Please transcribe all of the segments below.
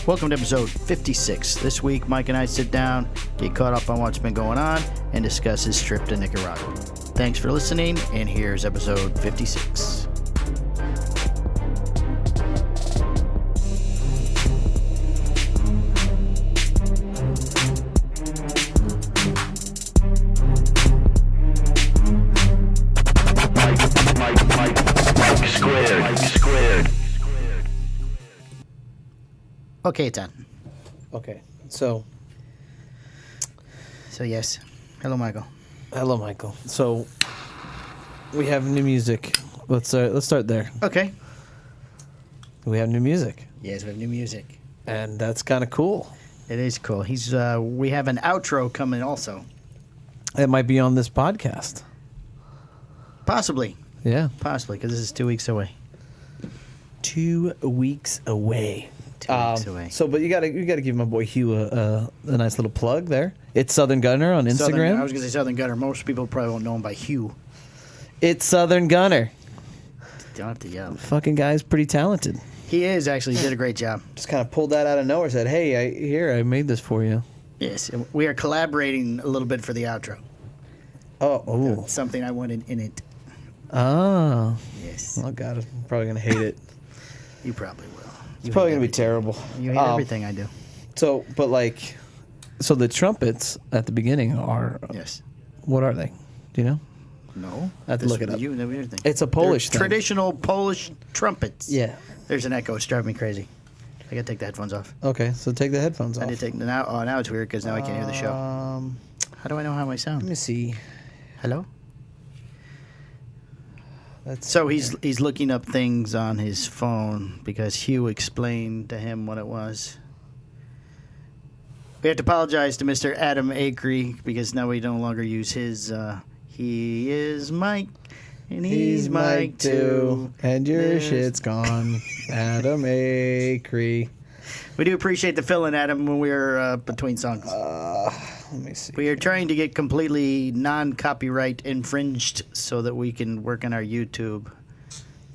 Welcome to episode 56. This week, Mike and I sit down, get caught up on what's been going on, and discuss his trip to Nicaragua. Thanks for listening, and here's episode 56. Okay, it's on. Okay, so yes. Hello, Michael. Hello, Michael. So we have new music. Let's start there. Okay. We have new music, Yes, we have new music. and that's kind of cool. It is cool. We have an outro coming also. It might be on this podcast. Possibly, Yeah, because this is 2 weeks away. 2 weeks away. 2 weeks away. So, but you gotta give my boy Hugh a nice little plug there. It's Southern Gunner on Instagram. I was going to say Southern Gunner. Most people probably won't know him by Hugh. It's Southern Gunner. Don't have to yell. Fucking guy's pretty talented. He is, actually. He did a great job. Just kind of pulled that out of nowhere. Said, "Hey, I made this for you." Yes. We are collaborating a little bit for the outro. Oh. Something I wanted in it. Oh. Yes. Oh God, I'm probably gonna hate it. You probably will. It's probably gonna be terrible. You hate everything I do. So the trumpets at the beginning are. Yes. What are they? Do you know? No. I have to look it up. You know everything. It's a Polish They're thing. traditional Polish trumpets. Yeah. There's an echo. It's driving me crazy. I gotta take the headphones off. Okay, so take the headphones off. I need to take now. Oh, now it's weird because now I can't hear the show. How do I know how I sound? Let me see. Hello. That's So he's looking up things on his phone because Hugh explained to him what it was. We have to apologize to Mr. Adam Acree because now we no longer use his. He is Mike, and he's Mike too. And your shit's gone, Adam Acree. We do appreciate the fill-in, Adam, when we're between songs. Let me see. We are trying to get completely non-copyright infringed so that we can work on our YouTube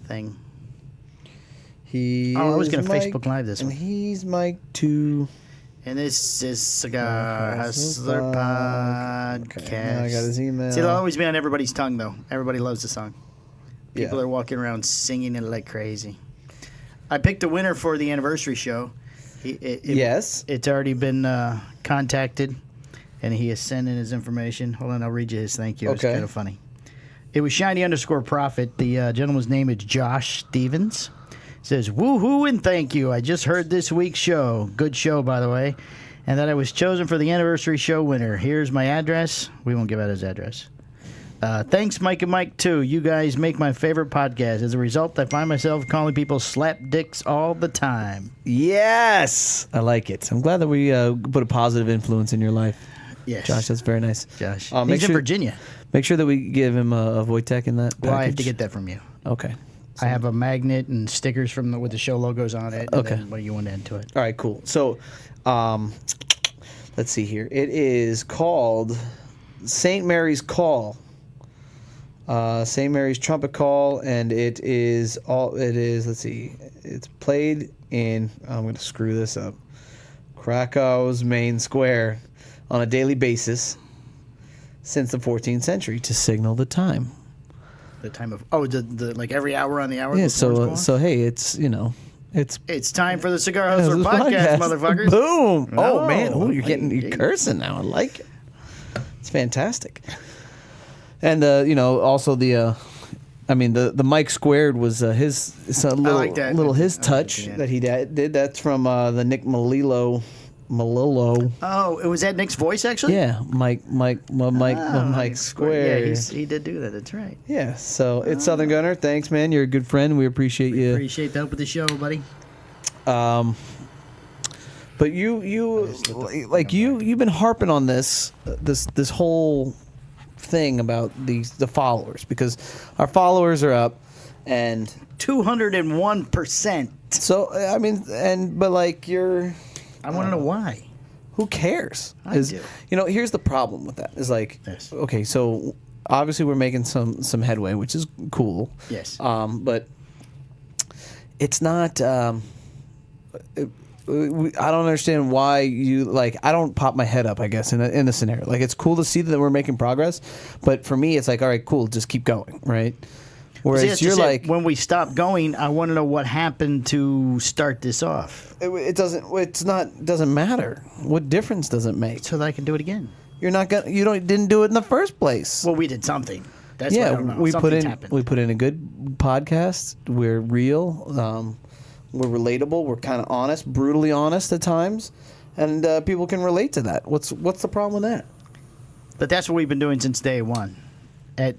thing. I was going to Facebook Live this and one. he's Mike too. And this is Cigar Hustler Podcast. Okay, now I got his email. See, it'll always be on everybody's tongue, though. Everybody loves the song. People Yeah. are walking around singing it like crazy. I picked a winner for the anniversary show. Yes. It's already been contacted, and he has sent in his information. Hold on, I'll read you his thank you. It's Okay. kind of funny. It was Shiny_Profit. The gentleman's name is Josh Stevens. Says, woohoo and thank you. I just heard this week's show. Good show, by the way. And that I was chosen for the anniversary show winner. Here's my address. We won't give out his address. Thanks, Mike and Mike Too. You guys make my favorite podcast. As a result, I find myself calling people slap dicks all the time. Yes, I like it. I'm glad that we put a positive influence in your life. Yes. Josh, that's very nice. Josh. Make He's in sure- Virginia. Make sure that we give him a Wojtek in that package. Well, I have to get that from you. Okay. I have a magnet and stickers with the show logos on it. And Okay. then what you want into it? All right, cool. So, let's see here. It is called St. Mary's Call. St. Mary's Trumpet Call, and it is, let's see, it's played in, I'm going to screw this up, Krakow's main square on a daily basis since the 14th century to signal the time. The time of the like every hour on the hour. Yeah, the swords go so off? hey, it's Time for the Cigar Hustler this podcast, motherfuckers. Boom! Oh man, you're hey. cursing now. I like it. It's fantastic. And also the Mike Squared was his like that. his I like touch that. that he did. That's from the Nick Malillo. Oh, it was that Nick's voice actually. Yeah, Mike Squared. Yeah, he did do that. That's right. Yeah, so it's Southern Gunner. Thanks, man. You're a good friend. We appreciate you. Appreciate the help with the show, buddy. But you've been harping on this whole thing about the followers, because our followers are up, and 201%. so you're. I want to know why. Who cares? I do. Here's the problem with that. Is like, Yes. okay, so obviously we're making some headway, which is cool. Yes. But it's not. I don't understand why you like. I don't pop my head up. I guess in a scenario like it's cool to see that we're making progress, but for me it's like, all right, cool, just keep going, right? Whereas you're like, when we stop going, I want to know what happened to start this off. it doesn't matter. What difference does it make? So that I can do it again. You're not gonna. Didn't do it in the first place. Well, we did something. That's what I don't know. we put in happened. we put in a good podcast. We're real. We're relatable. We're kind of honest, brutally honest at times, and people can relate to that. What's the problem with that? But that's what we've been doing since day one. At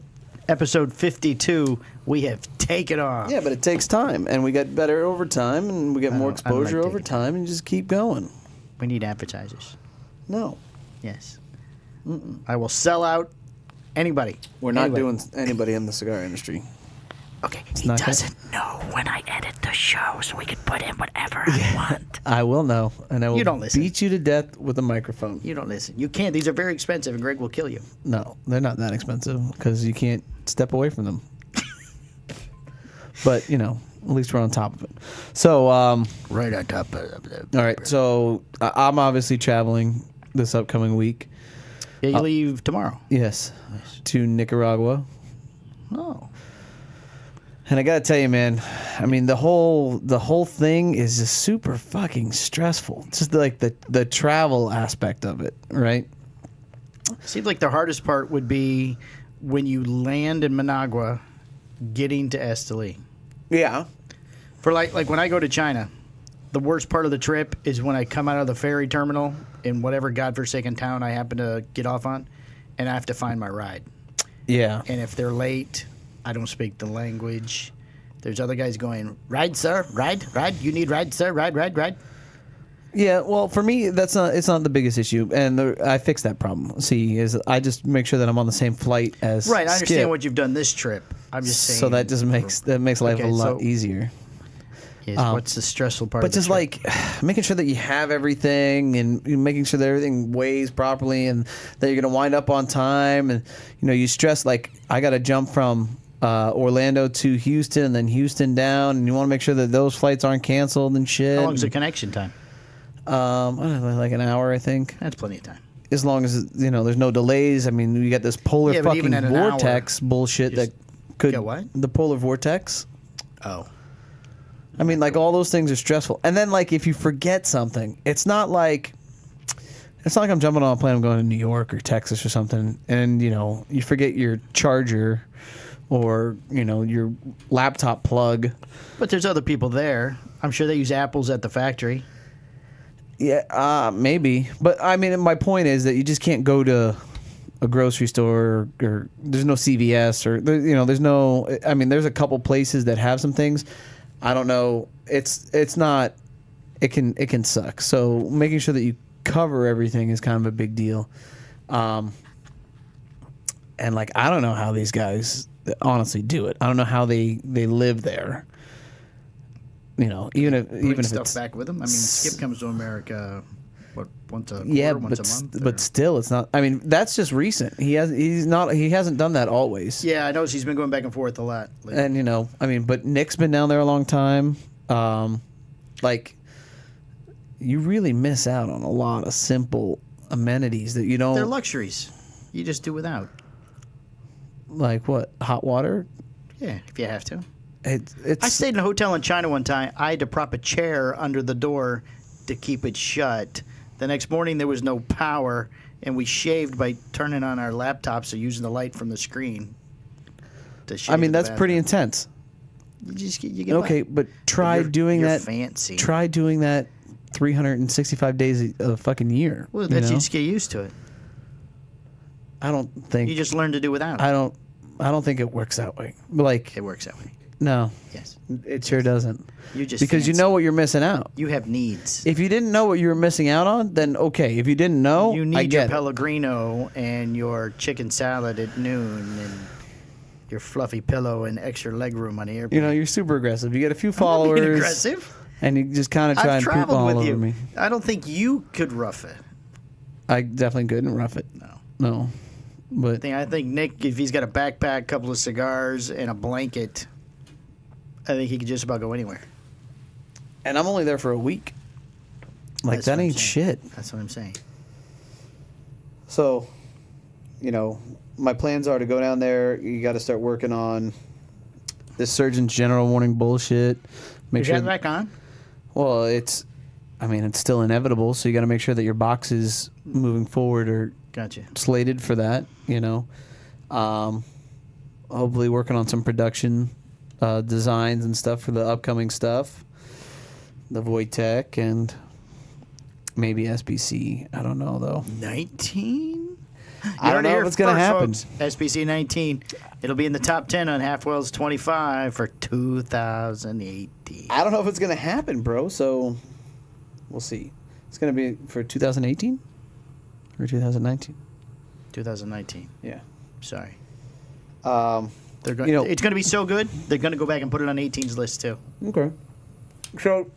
episode 52, we have taken off. Yeah, but it takes time, and we get better over time, and we get more exposure over taking time, and you just keep going. We need advertisers. No, Yes. I will sell out anybody. we're not doing anybody in the cigar industry. Okay, he not doesn't know when I edit the show, so we can put in whatever I want. I will know, and I will You don't listen. beat you to death with a microphone. You don't listen. You can't. These are very expensive, and Greg will kill you. No, they're not that expensive because you can't step away from them. But at least we're on top of it. So, Right on top of the... all right. So I'm obviously traveling this upcoming week. Yeah, you leave tomorrow. Yes, to Nicaragua. Oh. And I gotta tell you, man, I mean the whole thing is just super fucking stressful. Just like the travel aspect of it, right? Seems like the hardest part would be when you land in Managua, getting to Esteli. Yeah. For like when I go to China, the worst part of the trip is when I come out of the ferry terminal in whatever godforsaken town I happen to get off on, and I have to find my ride. Yeah. And if they're late, I don't speak the language. There's other guys going, ride, sir, ride. You need ride, sir, ride. Yeah, well, for me, it's not the biggest issue, and I fixed that problem. See, is I just make sure that I'm on the same flight as Right, I understand Skip, what you've done this trip. I'm just saying. so that just makes life a lot easier. Is what's the stressful part? But of the just trip? like making sure that you have everything and making sure that everything weighs properly and that you're going to wind up on time, and you stress like I got to jump from Orlando to Houston and then Houston down, and you want to make sure that those flights aren't canceled and shit. How long's the connection time? I don't know, like an hour, I think. That's plenty of time. As long as there's no delays. I mean, you got this polar Yeah, but even fucking at an vortex bullshit that could Get what? the polar vortex. Oh. I mean, like all those things are stressful. And then like if you forget something, it's not like I'm jumping on a plane, I'm going to New York or Texas or something, and you forget your charger or your laptop plug. But there's other people there. I'm sure they use apples at the factory. Yeah, maybe. But I mean, my point is that you just can't go to a grocery store or there's no CVS or there's no. I mean, there's a couple places that have some things. I don't know. It's not. It can suck. So making sure that you cover everything is kind of a big deal. And like I don't know how these guys honestly do it. I don't know how they live there. Even if Stuff it's back with them. I mean, Skip comes to America, once a quarter, yeah, once a month. but still, it's not. I mean, that's just recent. He hasn't done that always. Yeah, I noticed he's been going back and forth a lot lately. And I mean, but Nick's been down there a long time. Like, you really miss out on a lot of simple amenities that you don't. They're luxuries. You just do without. Like what? Hot water? Yeah, if you have to. It's. I stayed in a hotel in China one time. I had to prop a chair under the door to keep it shut. The next morning there was no power, and we shaved by turning on our laptops or using the light from the screen. To shave I mean, the that's pretty bathroom. intense. You get Okay, by. but try doing you're that. Fancy. Try doing that 365 days a fucking year. Well, that's you just get used to it. I don't think You just learn to do without it. I don't think it works that way. Like, It works that way. no, Yes. it sure doesn't. You just Because you fancy. know what you're missing out. You have needs. If you didn't know what you were missing out on, then okay. If you didn't know, You I need get your it. Pellegrino and your chicken salad at noon and your fluffy pillow and extra leg room on the airplane. You're super aggressive. You get a few I'm not followers, being aggressive. and you just kind of try I've and poop traveled all with over you. me. I don't think you could rough it. I definitely couldn't rough it. No. But I think Nick, if he's got a backpack, a couple of cigars, and a blanket, I think he could just about go anywhere. and I'm only there for a week. Like, that ain't shit. That's what I'm saying. So, my plans are to go down there. You got to start working on this Surgeon General warning bullshit. Make sure back on. Well, it's still inevitable. So you got to make sure that your boxes moving forward are slated for that. Hopefully working on some production designs and stuff for the upcoming stuff. The Wojtek and maybe SBC. I don't know though. 19? I don't know if it's going to happen. Folks, SBC 19. It'll be in the top 10 on Halfwell's 25 for 2018. I don't know if it's going to happen, bro. So we'll see. It's going to be for 2018 or 2019? 2019. Yeah. Sorry. They're going. It's going to be so good. They're going to go back and put it on 18's list too. Okay. So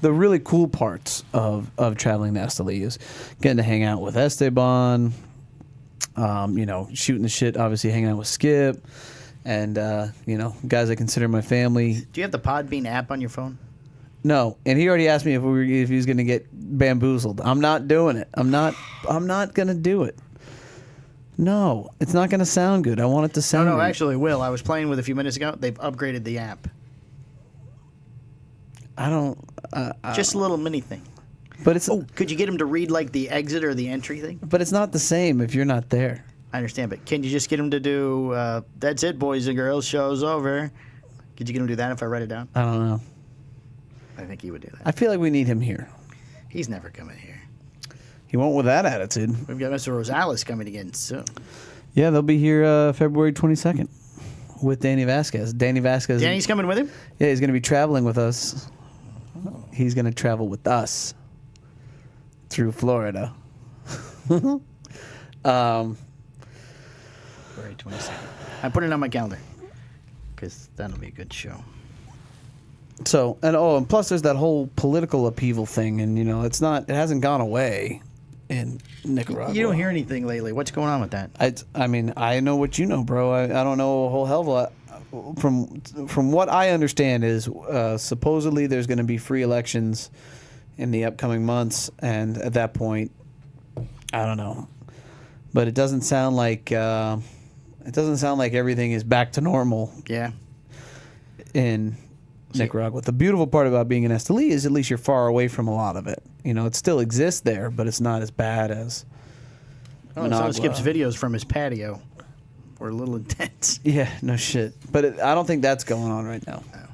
the really cool parts of traveling to Esteli is getting to hang out with Esteban, shooting the shit, obviously hanging out with Skip, and, guys I consider my family. Do you have the Podbean app on your phone? No, and he already asked me if he was going to get bamboozled. I'm not doing it. I'm not going to do it. No, it's not going to sound good. I want it to sound No, good. actually, Will, I was playing with a few minutes ago. They've upgraded the app. I don't... Just a little mini thing. But it's... Oh, could you get him to read, like, the exit or the entry thing? But it's not the same if you're not there. I understand, but can you just get him to do, that's it, boys and girls, show's over. Could you get him to do that if I write it down? I don't know. I think he would do that. I feel like we need him here. He's never coming here. He won't with that attitude. We've got Mr. Rosales coming again soon. Yeah, they'll be here February 22nd with Danny Vasquez. Danny's coming with him? Yeah, he's going to be traveling with us. He's going to travel with us through Florida. February 22nd. I put it on my calendar because that'll be a good show. So, and plus there's that whole political upheaval thing, and it hasn't gone away in Nicaragua. You don't hear anything lately. What's going on with that? I know what you know, bro. I don't know a whole hell of a lot. From what I understand is supposedly there's going to be free elections in the upcoming months, and at that point, I don't know. But it doesn't sound like everything is back to normal. Yeah. In Nicaragua. The beautiful part about being in Esteli is at least you're far away from a lot of it. It still exists there, but it's not as bad as Managua. Skip's videos from his patio were a little intense. Yeah, no shit. But I don't think that's going on right now. No.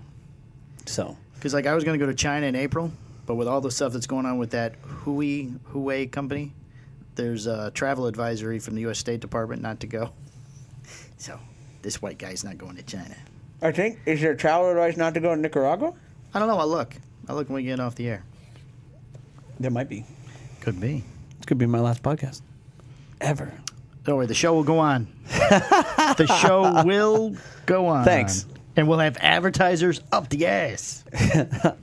So. Because I was going to go to China in April, but with all the stuff that's going on with that Huawei company, there's a travel advisory from the U.S. State Department not to go. So this white guy's not going to China. I think, is there travel advice not to go to Nicaragua? I don't know. I'll look when we get off the air. There might be. Could be. This could be my last podcast. Ever. Don't worry, the show will go on. The show will go on. Thanks. And we'll have advertisers up the ass.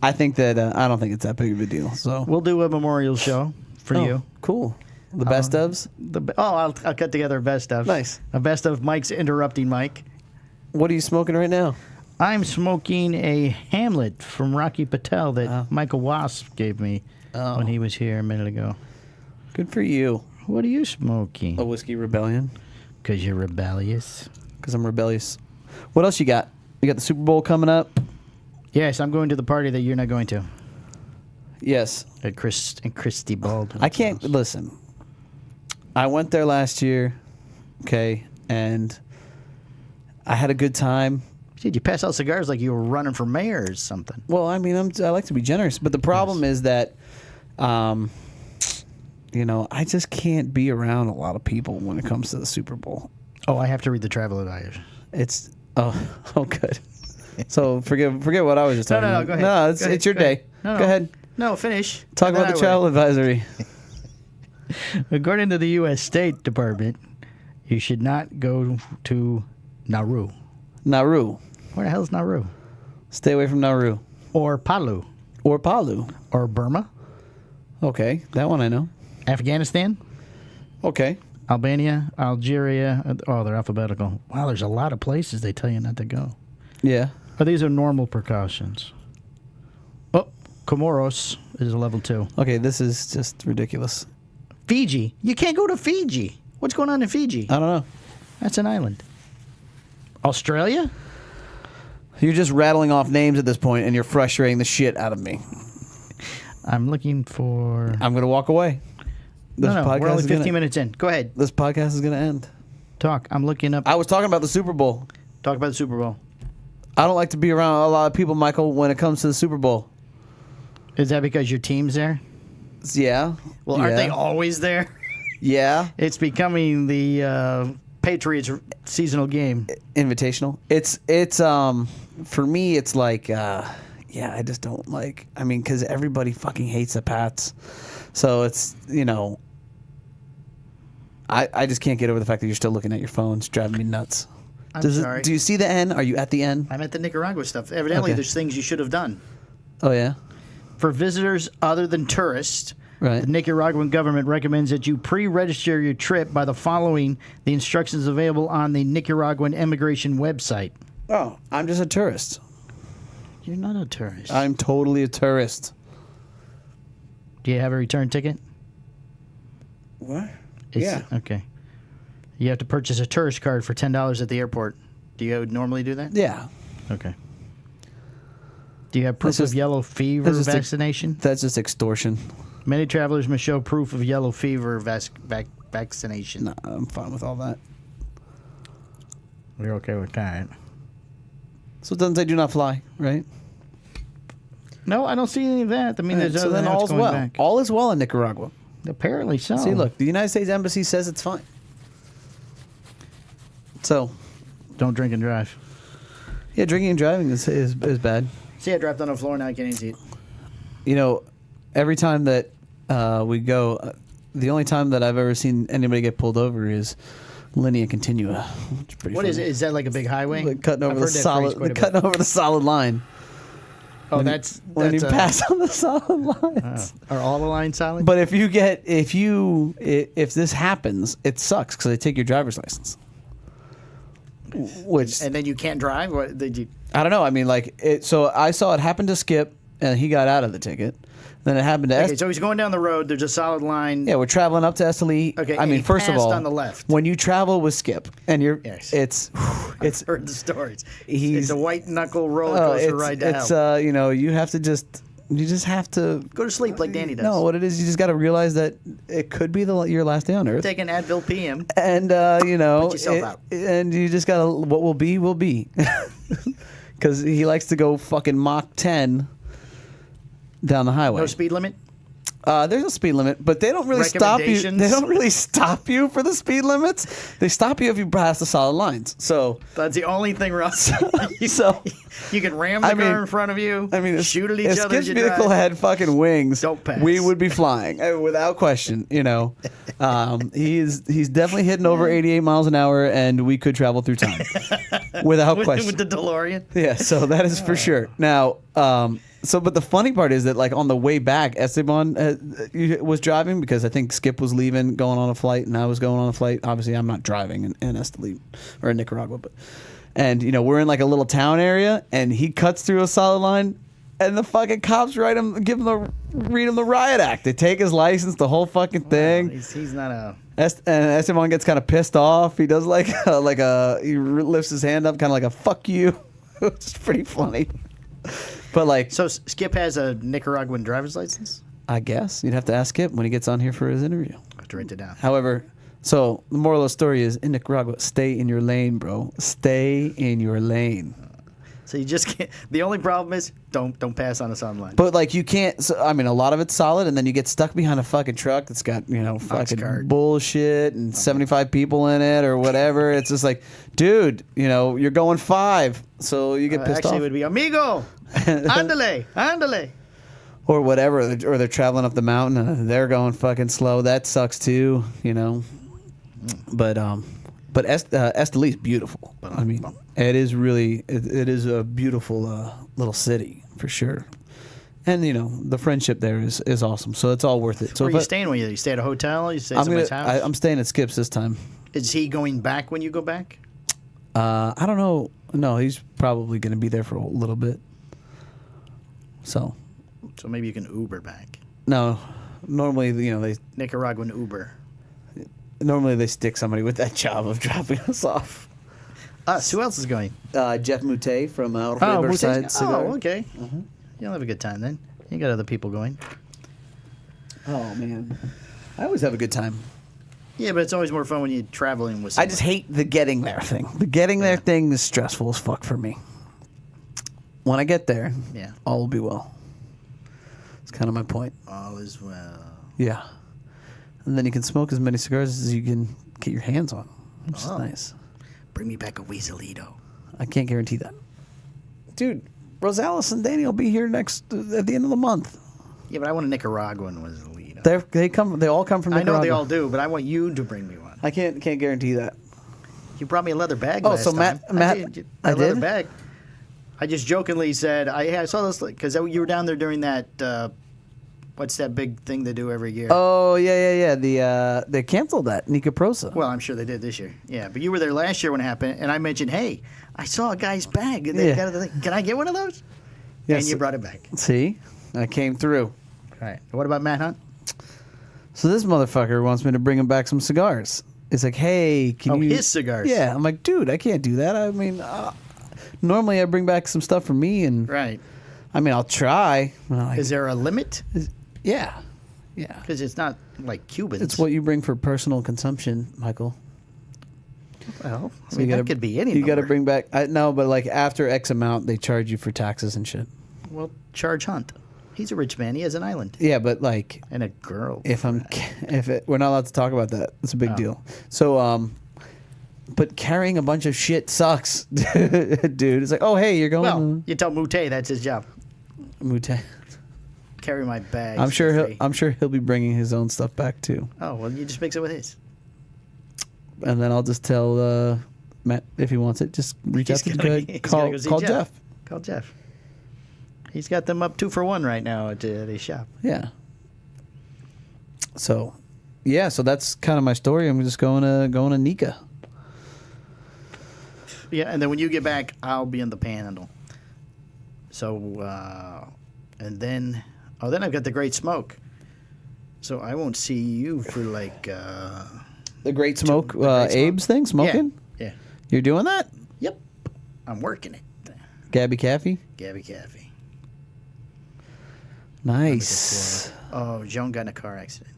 I think that, I don't think it's that big of a deal. So we'll do a memorial show for you. Cool. The best ofs? I'll cut together a best of. Nice. A best of Mike's interrupting Mike. What are you smoking right now? I'm smoking a Hamlet from Rocky Patel that Michael Wasp gave me when he was here a minute ago. Good for you. What are you smoking? A Whiskey Rebellion. Because you're rebellious. Because I'm rebellious. What else you got? You got the Super Bowl coming up? Yes, I'm going to the party that you're not going to. Yes. At Christy Baldwin. I can't, listen. I went there last year, okay, and I had a good time. Dude, you pass out cigars like you were running for mayor or something. Well, I mean, I like to be generous, but the problem is that, I just can't be around a lot of people when it comes to the Super Bowl. Oh, I have to read the travel advisor. It's good. So forget what I was just talking about. No, go ahead. No, it's your day. No, go ahead. No, finish. Talk about the travel advisory. According to the U.S. State Department, you should not go to Nauru. Nauru. Where the hell is Nauru? Stay away from Nauru. Or Palu. Or Palu. Or Burma. Okay, that one I know. Afghanistan. Okay. Albania, Algeria. Oh, they're alphabetical. Wow, there's a lot of places they tell you not to go. Yeah. Oh, these are normal precautions. Oh, Comoros is a level 2. Okay, this is just ridiculous. Fiji. You can't go to Fiji. What's going on in Fiji? I don't know. That's an island. Australia? You're just rattling off names at this point, and you're frustrating the shit out of me. I'm looking for... I'm going to walk away. No, we're only 15 minutes in. Go ahead. This podcast is going to end. Talk. I'm looking up... I was talking about the Super Bowl. Talk about the Super Bowl. I don't like to be around a lot of people, Michael, when it comes to the Super Bowl. Is that because your team's there? Yeah. Well, aren't they always there? Yeah. It's becoming the Patriots seasonal game. Invitational. It's for me, it's like, I just don't like, because everybody fucking hates the Pats. So it's, I just can't get over the fact that you're still looking at your phone. It's driving me nuts. I'm sorry. Do you see the N? Are you at the N? I'm at the Nicaragua stuff. Evidently, Okay. there's things you should have done. Oh, yeah? For visitors other than tourists, Right. the Nicaraguan government recommends that you pre-register your trip by following the instructions available on the Nicaraguan immigration website. Oh, I'm just a tourist. You're not a tourist. I'm totally a tourist. Do you have a return ticket? What? Okay. You have to purchase a tourist card for $10 at the airport. Do you normally do that? Yeah. Okay. Do you have proof of yellow fever vaccination? That's just extortion. Many travelers must show proof of yellow fever vaccination. No, I'm fine with all that. You're okay with that? So it doesn't say do not fly, right? No, I don't see any of that. I mean, there's so then all's well. back. All is well in Nicaragua. Apparently so. See, look, the United States Embassy says it's fine. So, Don't drink and drive. yeah, drinking and driving is bad. See, I dropped on the floor now. I can't even see it. Every time that we go, the only time that I've ever seen anybody get pulled over is Linea Continua. Which is pretty What funny. is it? Is that like a big highway? Like cutting over I've the heard that solid, phrase quite a bit. cutting over the solid line. Oh, when that's when you a- pass on the solid lines. Are all the lines solid? But if this happens, it sucks because they take your driver's license. Which and then you can't drive. What did you? I don't know. So I saw it happen to Skip, and he got out of the ticket. Then it happened to Okay, so he's going down the road. There's a solid line. Yeah, we're traveling up to Esteli. Okay, and he first of passed all, on the left. when you travel with Skip, and Yes. it's I've heard the stories. He's- It's a white knuckle roller coaster ride to hell. you just have to Go to sleep like Danny does. No, what it is, you just got to realize that it could be your last day on Earth. Take an Advil PM. And Put yourself out. and you just gotta what will be, because he likes to go fucking Mach 10 down the highway. No speed limit. There's a speed limit, but they don't really stop you. Recommendations? They don't really stop you for the speed limits. They stop you if you pass the solid lines. So That's the only thing wrong. so You can ram the car in front of you. Shoot at each if other. Skip's vehicle had fucking wings, Don't pass. we would be flying without question. He's definitely hitting over 88 miles an hour, and we could travel through time without question. with the DeLorean. Yeah, so that is for sure. Now, but the funny part is that, like, on the way back, Esteban was driving because I think Skip was leaving, going on a flight, and I was going on a flight. Obviously, I'm not driving in Esteli or in Nicaragua, and we're in like a little town area, and he cuts through a solid line, and the fucking cops read him the riot act. They take his license, the whole fucking thing. He's not a. And Esteban gets kind of pissed off. He does he lifts his hand up, kind of like a fuck you. It's pretty funny. But So Skip has a Nicaraguan driver's license? I guess you'd have to ask Skip when he gets on here for his interview. I have to write it down. However, so the moral of the story is in Nicaragua, stay in your lane, bro. Stay in your lane. So you just can't. The only problem is don't pass on a sun line. But you can't. So, a lot of it's solid, and then you get stuck behind a fucking truck that's got fucking cart. bullshit and 75 people in it or whatever. It's just like, dude, you're going 5, so you get pissed Actually, off. it would be amigo. Andale. Or whatever, or they're traveling up the mountain and they're going fucking slow. That sucks too, But Esteli is beautiful. It is really it is a beautiful little city for sure. And the friendship there is awesome. So it's all worth it. So Where are you staying when you stay at a hotel? You stay at somebody's house? I'm staying at Skip's this time. Is he going back when you go back? I don't know. No, he's probably going to be there for a little bit. So So maybe you can Uber back. No, normally they Nicaraguan Uber. stick somebody with that job of dropping us off. Us. Who else is going? Jeff Moutet from Moutet's- Riverside Cigar. Oh, okay. You'll have a good time then. You got other people going. Oh man, I always have a good time. Yeah, but it's always more fun when you're traveling with I someone. just hate the getting there thing. The getting there thing is stressful as fuck for me. When I get there, Yeah. all will be well. It's kind of my point. All is well. Yeah. And then you can smoke as many cigars as you can get your hands on, which is nice. Bring me back a Weaselito. I can't guarantee that. Dude, Rosales and Danny will be here at the end of the month. Yeah, but I want a Nicaraguan Weaselito. They all come from I Nicaragua. know they all do, but I want you to bring me one. I can't guarantee that. You brought me a leather bag Oh, last so time. Matt, a leather did? bag. I just jokingly said, I saw this because you were down there during that, what's that big thing they do every year? Oh yeah. They canceled that Nica Prosa. Well, I'm sure they did this year. Yeah, but you were there last year when it happened, and I mentioned, hey, I saw a guy's bag. And they got can I get one of those? Yes. And you brought it back. See, I came through. All right. What about Matt Hunt? So this motherfucker wants me to bring him back some cigars. It's like, hey, can you... his cigars. Yeah, I'm like, dude, I can't do that. I mean, normally I bring back some stuff for me, and Right. I mean, I'll try. Like, Is there a limit? yeah. Because it's not like Cubans. It's what you bring for personal consumption, Michael. Well, So that could be any You got to number. bring back. No, but like after X amount, they charge you for taxes and shit. Well, charge Hunt. He's a rich man. He has an island. Yeah, but like And a girl. we're not allowed to talk about that. It's a big deal. So but carrying a bunch of shit sucks, dude. It's like, oh hey, you're going. Well, you tell Moutet that's his job. Moutet. Carry my bag. I'm sure he'll be bringing his own stuff back too. Oh well, you just mix it with his. And then I'll just tell Matt if he wants it. Just reach out to the guy. He's gotta go see Call Jeff. Call Jeff. He's got them up 2 for 1 right now at his shop. Yeah. So, yeah. So that's kind of my story. I'm just going to Nika. Yeah, and then when you get back, I'll be in the Panhandle. So, and then I've got the Great Smoke. So I won't see you for like. The Great Smoke, The Great Smoke. Abe's thing, smoking. Yeah. You're doing that, Yep. I'm working it. Gabby Caffey. Gabby Caffey. Nice. Oh, Joan got in a car accident.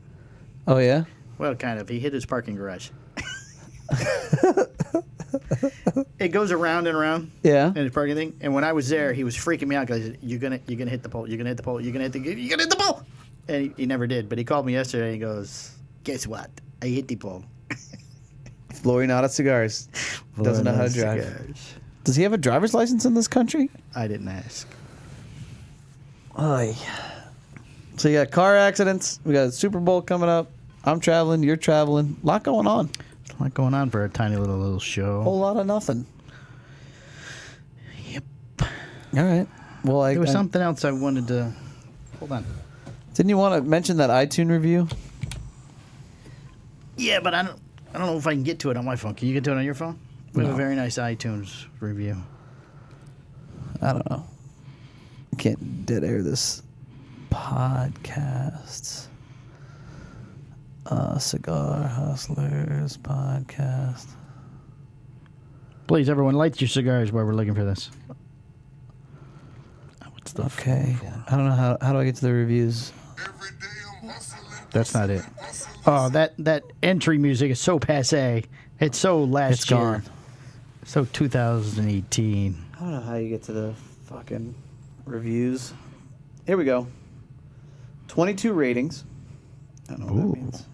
Oh yeah. Well, kind of. He hit his parking garage. It goes around and around. Yeah. In his parking thing. And when I was there, he was freaking me out because you're gonna hit the pole. You're gonna hit the pole. You're gonna hit the pole. And he never did. But he called me yesterday. and He goes, "Guess what? I hit the pole." Flory not at cigars. Doesn't know how to drive. Cigars. Does he have a driver's license in this country? I didn't ask. Oy. So you got car accidents. We got a Super Bowl coming up. I'm traveling. You're traveling. A lot going on. There's a lot going on for a tiny little show. Whole lot of nothing. Yep. All right. Well, There was something else I wanted to. Hold on. Didn't you want to mention that iTunes review? Yeah, but I don't know if I can get to it on my phone. Can you get to it on your phone? We have a very nice iTunes review. I don't know. Can't dead air this podcast. Cigar Hustlers Podcast. Please, everyone, light your cigars while we're looking for this. What's the Okay. I don't know how do I get to the reviews? That's not it. Oh, that entry music is so passé. It's so last It's year. gone. So 2018. I don't know how you get to the fucking reviews. Here we go. 22 ratings. I don't know what that means.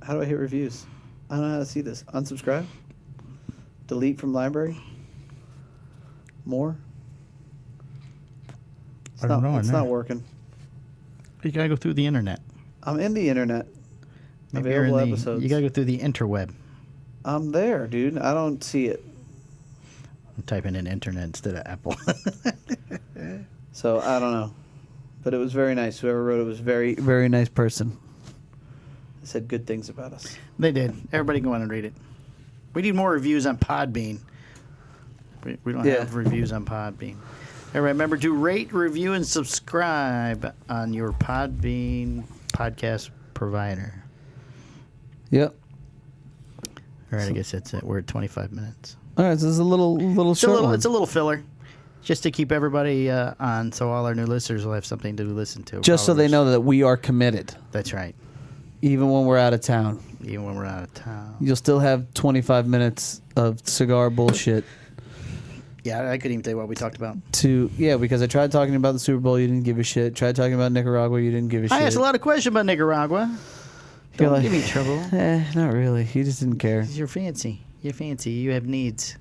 How do I hit reviews? I don't know how to see this. Unsubscribe? Delete from library? More? I don't know. It's not working. You gotta go through the internet. I'm in the internet. Maybe you're in Available episodes. You gotta go through the interweb. I'm there, dude. I don't see it. I'm typing in internet instead of Apple. So I don't know. But it was very nice. Whoever wrote it was very, very nice person. They said good things about us. They did. Everybody go on and read it. We need more reviews on Podbean. We don't have reviews on Podbean. And remember to rate, review, and subscribe on your Podbean podcast provider. Yep. All right, I guess that's it. We're at 25 minutes. All right, so this is a little short one. It's a little filler, just to keep everybody on, so all our new listeners will have something to listen to. Just so they know that we are committed. That's right. Even when we're out of town. Even when we're out of town. You'll still have 25 minutes of cigar bullshit. Yeah, I couldn't even tell you what we talked about. Because I tried talking about the Super Bowl, you didn't give a shit. Tried talking about Nicaragua, you didn't give a shit. I asked a lot of questions about Nicaragua. Don't give me trouble. Not really. You just didn't care. You're fancy. You're fancy. You have needs.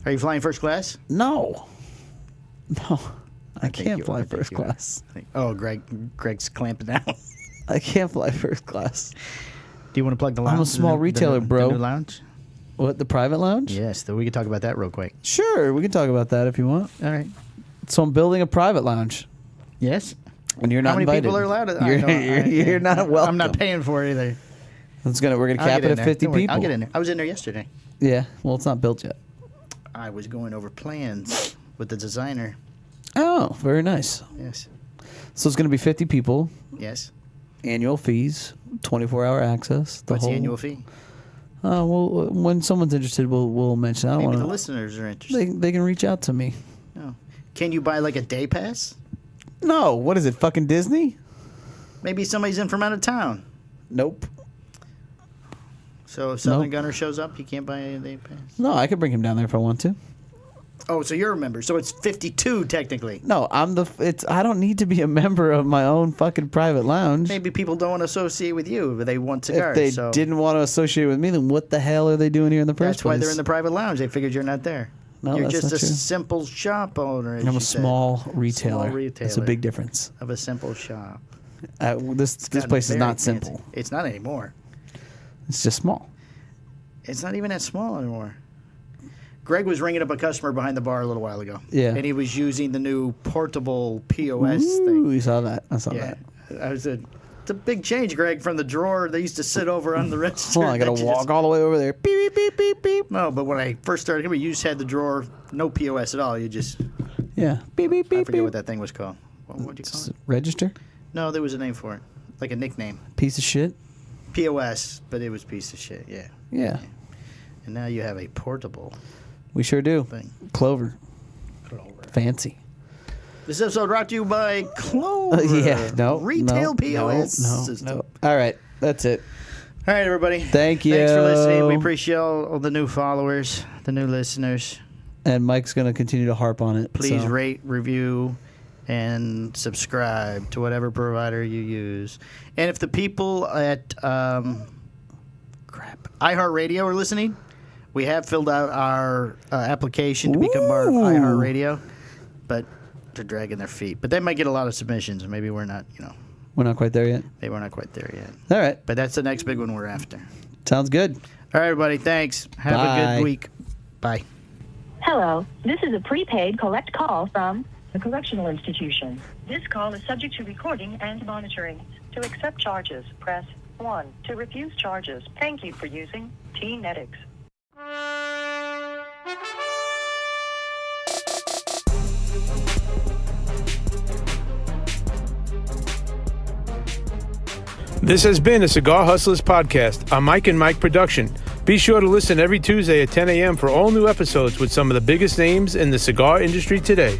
Are you flying first class? No. I can't fly first class. Greg's clamping down. I can't fly first class. Do you want to plug the lounge? I'm a small retailer, bro. The new lounge? What, the private lounge? Yes, we can talk about that real quick. Sure, we can talk about that if you want. All right. So I'm building a private lounge. Yes. And you're not How many invited. people are allowed? You're not welcome. I'm not paying for it either. We're gonna cap it at 50 people. I'll get in there. I was in there yesterday. Yeah. Well, it's not built yet. I was going over plans with the designer. Oh, very nice. Yes. So it's gonna be 50 people. Yes. Annual fees, 24-hour access. What's the annual fee? Well, when someone's interested, we'll mention. I don't Maybe wanna, the listeners are interested. They can reach out to me. No. Can you buy like a day pass? No. What is it? Fucking Disney? Maybe somebody's in from out of town. Nope. So if Southern Gunner shows up, you can't buy a day pass? No, I could bring him down there if I want to. Oh, so you're a member. So it's 52 technically. No, I don't need to be a member of my own fucking private lounge. Maybe people don't want to associate with you, but they want cigars. If they didn't want to associate with me, then what the hell are they doing here in the first place? That's why they're in the private lounge. They figured you're not there. No, you're that's just not a true. simple shop owner. I'm a small retailer. Small retailer. That's a big difference. Of a simple shop. This place is not simple. It's not anymore. It's just small. It's not even that small anymore. Greg was ringing up a customer behind the bar a little while ago. Yeah. And he was using the new portable POS thing. Ooh, you saw that. I saw that. It's a big change, Greg, from the drawer they used to sit over on the register. Hold on, I got to walk all the way over there. Beep, beep, beep, beep, beep. No, but when I first started here, you just had the drawer, no POS at all. You just... Yeah. Beep, beep, beep, I forget beep. what that thing was called. What do you call it? Register? No, there was a name for it. Like a nickname. Piece of shit? POS, but it was piece of shit, yeah. Yeah. And now you have a portable We sure do. thing. Clover. Fancy. This episode brought to you by Clover. Retail POS system. All right, that's it. All right, everybody. Thank you. Thanks for listening. We appreciate all the new followers, the new listeners. And Mike's going to continue to harp on it. Please rate, review, and subscribe to whatever provider you use. And if the people at iHeartRadio are listening, we have filled out our application to become part of iHeartRadio, but they're dragging their feet. But they might get a lot of submissions. Maybe we're not, We're not quite there yet? Maybe we're not quite there yet. All right. But that's the next big one we're after. Sounds good. All right, everybody. Thanks. Have a good week. Bye. Hello. This is a prepaid collect call from the correctional institution. This call is subject to recording and monitoring. To accept charges, press 1. To refuse charges, thank you for using T-Netics. This has been a Cigar Hustlers Podcast, a Mike and Mike production. Be sure to listen every Tuesday at 10 a.m. for all new episodes with some of the biggest names in the cigar industry today.